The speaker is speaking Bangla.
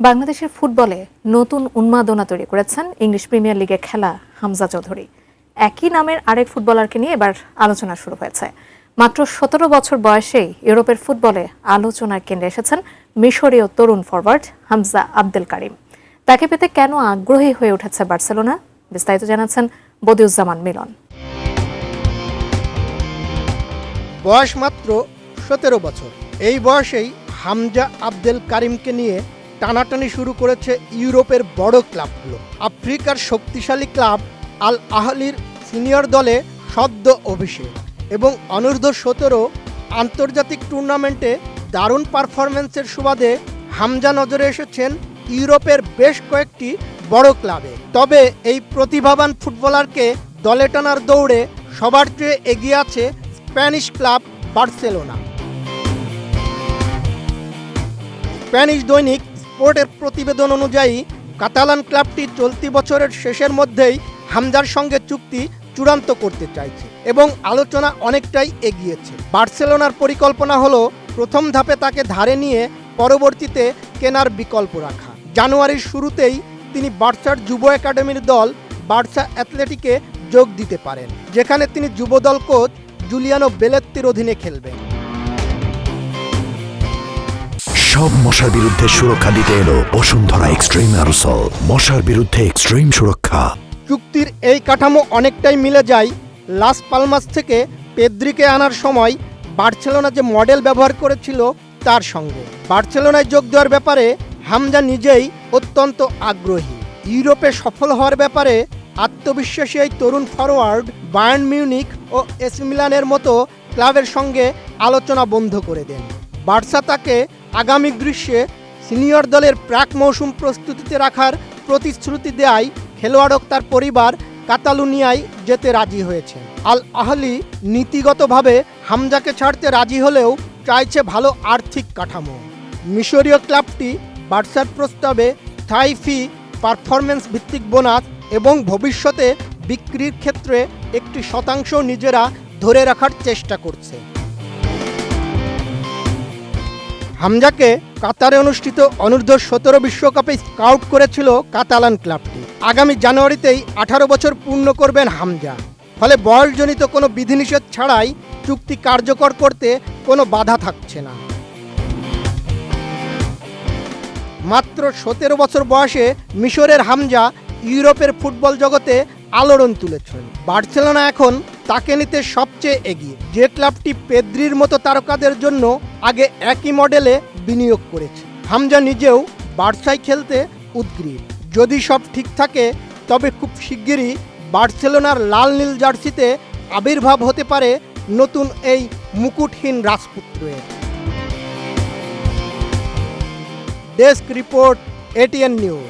বাংলাদেশের ফুটবলে নতুন উন্মাদনা তৈরি করেছেন ইংলিশ প্রিমিয়ার লিগে খেলা হামজা চৌধুরী। একই নামের আরেক ফুটবলারকে নিয়ে এবার আলোচনা শুরু হয়েছে। মাত্র ১৭ বছর বয়সেই ইউরোপের ফুটবলে আলোচনার কেন্দ্রে এসেছেন মিশরীয় তরুণ ফরওয়ার্ড হামজা আবদেল কারিম। তাকে পেতে কেন আগ্রহী হয়ে উঠেছে বার্সেলোনা, বিস্তারিত জানাচ্ছেন বদিউজ্জামান মিলন। বয়স মাত্র ১৭ বছর। এই বয়সেই হামজা আবদেল কারিমকে নিয়ে টানাটানি শুরু করেছে ইউরোপের বড় ক্লাবগুলো। আফ্রিকার শক্তিশালী ক্লাব আল আহলির সিনিয়র দলে সদ্য অভিষেক এবং অনূর্ধ্ব-১৭ আন্তর্জাতিক টুর্নামেন্টে দারুণ পারফরম্যান্সের সুবাদে হামজা নজরে এসেছেন ইউরোপের বেশ কয়েকটি বড় ক্লাবে। তবে এই প্রতিভাবান ফুটবলারকে দলে টানার দৌড়ে সবার চেয়ে এগিয়ে আছে স্প্যানিশ ক্লাব বার্সেলোনা। স্প্যানিশ দৈনিক স্পোর্টের প্রতিবেদন অনুযায়ী কাতালান ক্লাবটি চলতি বছরের শেষের মধ্যেই হামজার সঙ্গে চুক্তি চূড়ান্ত করতে চাইছে এবং আলোচনা অনেকটাই এগিয়েছে। বার্সেলোনার পরিকল্পনা হলো প্রথম ধাপে তাকে ধারে নিয়ে পরবর্তীতে কেনার বিকল্প রাখা। জানুয়ারির শুরুতেই তিনি বার্সার যুব একাডেমির দল বার্সা অ্যাথলেটিকে যোগ দিতে পারেন, যেখানে তিনি যুবদল কোচ জুলিয়ানো বেলেত্তির অধীনে খেলবেন। সব মশার বিরুদ্ধে সুরক্ষা দিতে এলো বসুন্ধরা এক্সট্রিম অ্যারোসল, মশার বিরুদ্ধে এক্সট্রিম সুরক্ষা। চুক্তির এই কাঠামো অনেকটাই মিলে যায় লাস পালমাস থেকে পেদ্রিকে আনার সময় বার্সেলোনা যে মডেল ব্যবহার করেছিল তার সঙ্গে। বার্সেলোনায় যোগ দেওয়ার ব্যাপারে হামজা নিজেই অত্যন্ত আগ্রহী। ইউরোপে সফল হওয়ার ব্যাপারে আত্মবিশ্বাসী এই তরুণ ফরওয়ার্ড বায়ার্ন মিউনিখ ও এসি মিলানের মতো ক্লাবের সঙ্গে আলোচনা বন্ধ করে দেন। বার্সা তাকে আগামী গ্রীষ্মে সিনিয়র দলের প্রাক মৌসুম প্রস্তুতিতে রাখার প্রতিশ্রুতি দেয়। খেলোয়াড় তার পরিবার কাতালুনিয়ায় যেতে রাজি হয়েছে। আল আহলি নীতিগতভাবে হামজাকে ছাড়তে রাজি হলেও চাইছে ভালো আর্থিক কাঠামো। মিশরীয় ক্লাবটি বার্সার প্রস্তাবে স্থায়ী ফি, পারফরম্যান্স ভিত্তিক বোনাস এবং ভবিষ্যতে বিক্রির ক্ষেত্রে 1% নিজেরা ধরে রাখার চেষ্টা করছে। হামজাকে কাতারে অনুষ্ঠিত অনূর্ধ্ব-১৭ বিশ্বকাপে স্কাউট করেছিল কাতালান ক্লাবটি। আগামী জানুয়ারিতেই 18 বছর পূর্ণ করবেন হামজা। ফলে বয়সজনিত কোনো বিধিনিষেধ ছাড়াই চুক্তি কার্যকর করতে কোনো বাধা থাকছে না। মাত্র 17 বছর বয়সে মিশরের হামজা ইউরোপের ফুটবল জগতে আলোড়ন তুলেছেন। বার্সেলোনা এখন তাকে নিতে সবচেয়ে এগিয়ে, যে ক্লাবটি পেদ্রির মতো তারকাদের জন্য আগে একই মডেলে বিনিয়োগ করেছে। হামজা নিজেও বার্সায় খেলতে উদগ্রীব। যদি সব ঠিক থাকে তবে খুব শিগগিরই বার্সেলোনার লাল নীল জার্সিতে আবির্ভাব হতে পারে নতুন এই মুকুটহীন রাজপুত্রের। Desk report, ATN news.